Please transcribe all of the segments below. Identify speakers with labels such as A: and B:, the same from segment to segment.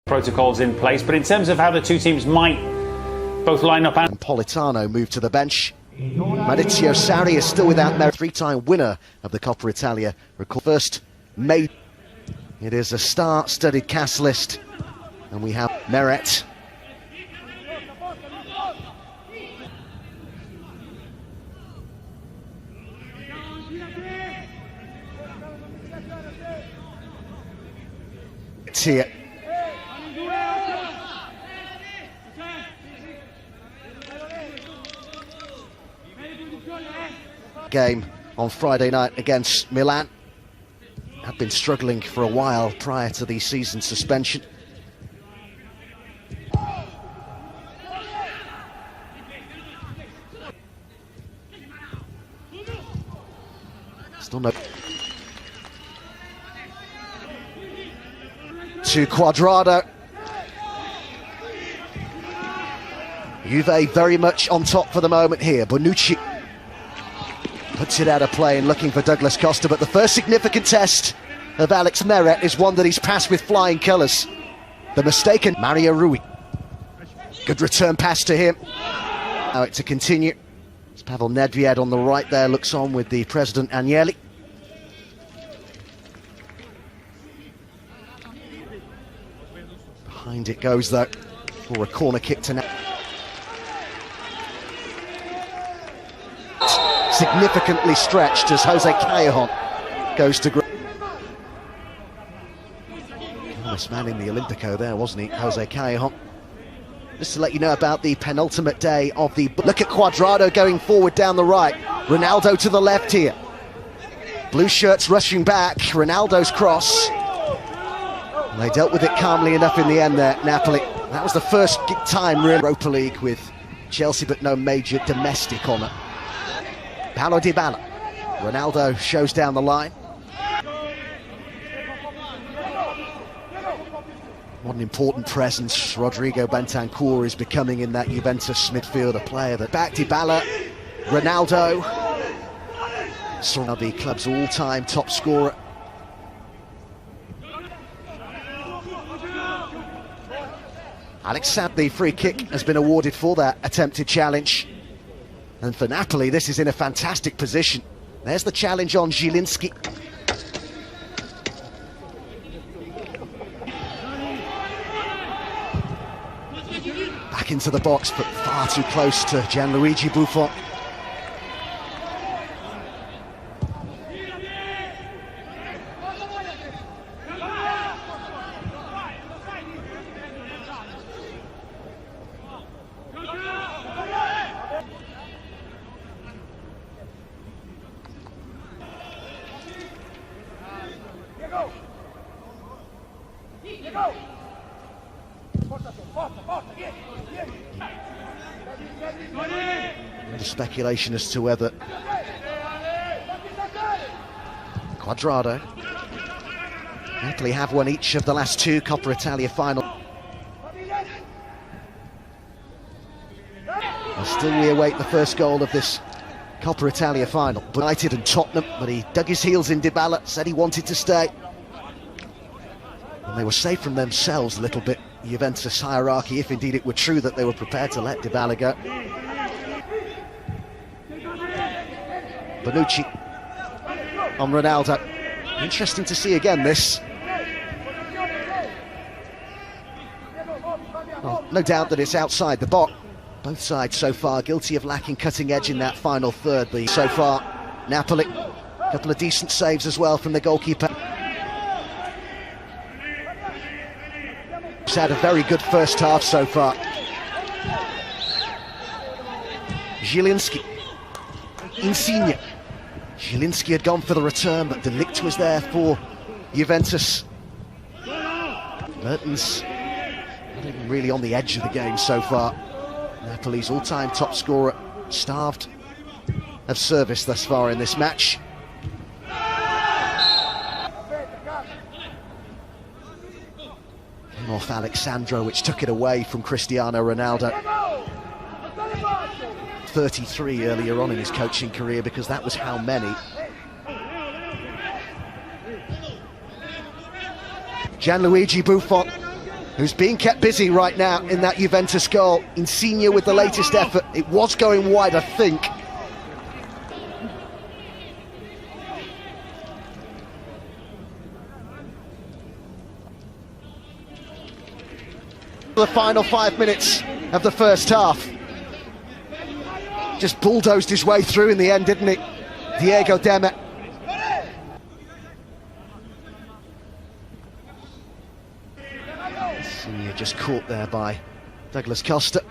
A: protocols in place, but in terms of how the two teams might both line up and
B: Politano moved to the bench. Maurizio Sarri is still without merit. Three-time winner of the Coppa Italia. First May. It is a star-studded cast list, and we have Meret. It's here. Game on Friday night against Milan. Had been struggling for a while prior to the season suspension. Still no. To Cuadrado. Juve very much on top for the moment here. Bonucci puts it out of play and looking for Douglas Costa, but the first significant test of Alex Meret is one that he's passed with flying colours. The mistaken Mario Rui. Good return pass to him. Now it to continue. It's Pavel Nedved on the right there, looks on with the President Agnelli. Behind it goes though, for a corner kick to now. Significantly stretched as Jose Callejon goes to this man in the Olympico there, wasn't he, Jose Callejon? Just to let you know about the penultimate day of the... Look at Cuadrado going forward down the right. Ronaldo to the left here. Blue shirts rushing back. Ronaldo's cross. And they dealt with it calmly enough in the end there, Napoli. That was the first time really Europa League with Chelsea, but no major domestic honour. Paulo Dybala. Ronaldo shows down the line. What an important presence Rodrigo Bentancur is becoming in that Juventus midfield, a player that back Dybala, Ronaldo, saw the club's all-time top scorer. Alexander, the free kick has been awarded for that attempted challenge. And for Napoli, this is in a fantastic position. There's the challenge on Zielinski. Back into the box, but far too close to Gianluigi Buffon. The speculation as to whether Cuadrado, Napoli have won each of the last two Coppa Italia final. And still we await the first goal of this Coppa Italia final. United and Tottenham, but he dug his heels in Dybala, said he wanted to stay. And they were saved from themselves a little bit, Juventus hierarchy, if indeed it were true that they were prepared to let Dybala go. Bonucci on Ronaldo. Interesting to see again this. Well, no doubt that it's outside the box. Both sides so far guilty of lacking cutting edge in that final third. So far, Napoli, a couple of decent saves as well from the goalkeeper. He's had a very good first half so far. Zielinski, Insigne. Zielinski had gone for the return, but De Ligt was there for Juventus. Mertens not even really on the edge of the game so far. Napoli's all-time top scorer, starved of service thus far in this match. Came off Alexandro, which took it away from Cristiano Ronaldo. 33 earlier on in his coaching career, because that was how many. Gianluigi Buffon who's being kept busy right now in that Juventus goal. Insigne with the latest effort. It was going wide, I think. The final 5 minutes of the first half. Just bulldozed his way through in the end, didn't he? Diego Demet. Insigne just caught there by Douglas Costa.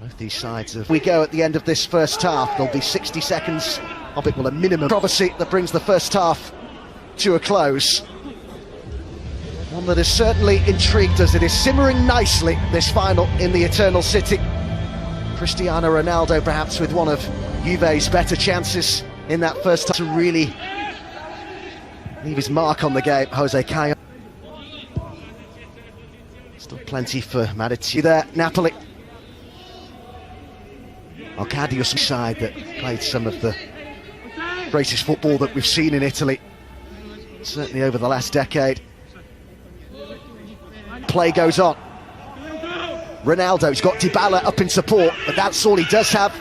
B: Both these sides have... We go at the end of this first half. There'll be 60 seconds of it, well, a minimum controversy that brings the first half to a close. One that has certainly intrigued us. It is simmering nicely, this final in the Eternal City. Cristiano Ronaldo perhaps with one of Juve's better chances in that first half to really leave his mark on the game. Jose Caio. Still plenty for Matic there. Napoli. Arcadius side that played some of the greatest football that we've seen in Italy, certainly over the last decade. Play goes on. Ronaldo's got Dybala up in support, but that's all he does have.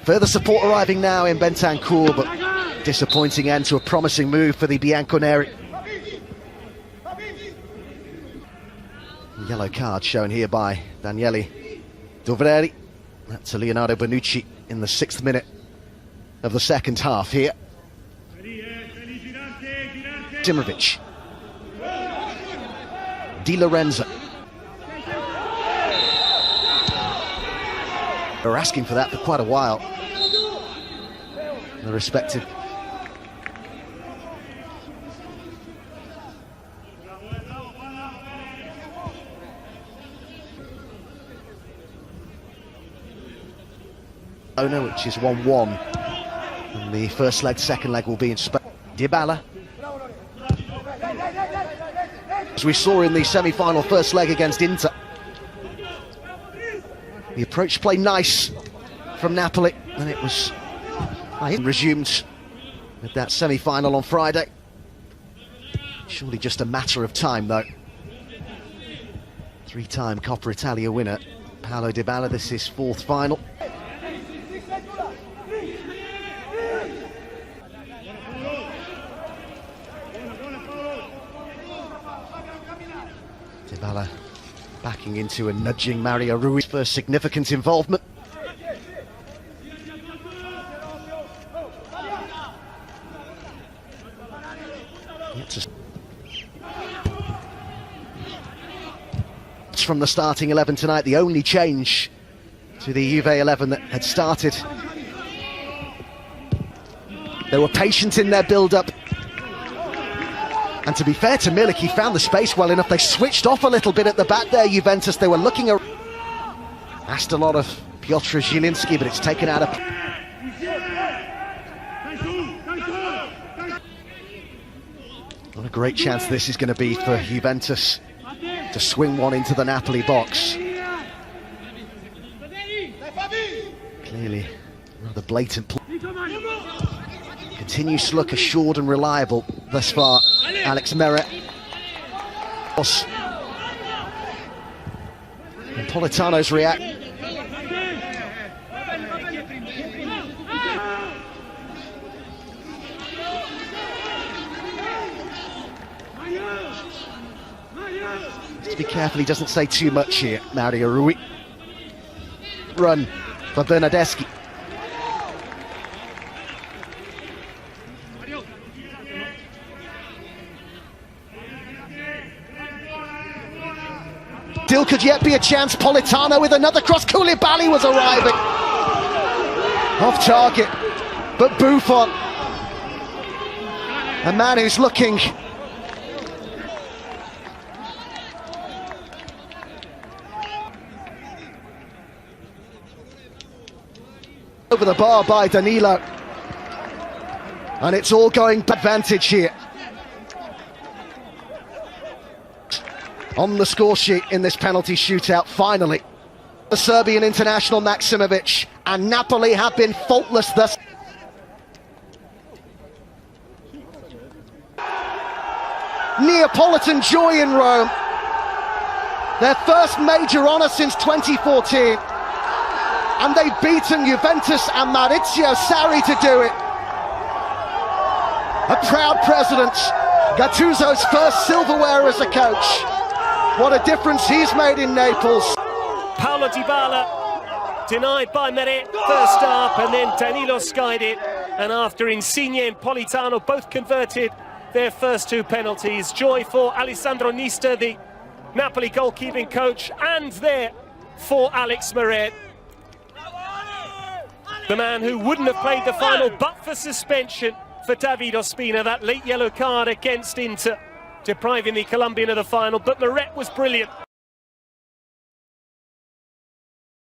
B: Further support arriving now in Bentancur, but disappointing end to a promising move for the Bianconeri. Yellow card shown here by Daniele Dovreri. That's to Leonardo Bonucci in the 6th minute of the second half here. Dimirovic. Di Lorenzo. They're asking for that for quite a while. The respective. Owner, which is 1-1. And the first leg, second leg will be in Spain. Dybala. As we saw in the semi-final first leg against Inter. The approach play nice from Napoli, and it was resumed with that semi-final on Friday. Surely just a matter of time, though. 3-time Coppa Italia winner, Paulo Dybala, this is 4th final. Dybala backing into and nudging Mario Rui's first significant involvement. It's from the starting 11 tonight, the only change to the Juve 11 that had started. They were patient in their build-up. And to be fair to Milik, he found the space well enough. They switched off a little bit at the back there, Juventus. They were looking at... Asked a lot of Piotr Zielinski, but it's taken out of... What a great chance this is going to be for Juventus to swing one into the Napoli box. Clearly, rather blatant play. Continues to look assured and reliable thus far. Alex Meret. And Politano's react. Just to be careful he doesn't say too much here, Mario Rui. Run for Bernardeschi. Still could yet be a chance. Politano with another cross. Koulibaly was arriving. Off target. But Buffon, a man who's looking over the bar by Danilo. And it's all going advantage here. On the score sheet in this penalty shootout, finally. The Serbian international Maksimovic, and Napoli have been faultless thus. Neapolitan joy in Rome. Their first major honour since 2014. And they've beaten Juventus and Maurizio Sarri to do it. A proud president. Gattuso's first silverware as a coach. What a difference he's made in Naples.
C: Paulo Dybala denied by Meret first up, and then Danilo skied it. And after Insigne and Politano both converted their first two penalties, joy for Alessandro Nista, the Napoli goalkeeping coach, and there for Alex Meret, the man who wouldn't have played the final but for suspension for David Ospina, that late yellow card against Inter, depriving the Colombian of the final. But Meret was brilliant.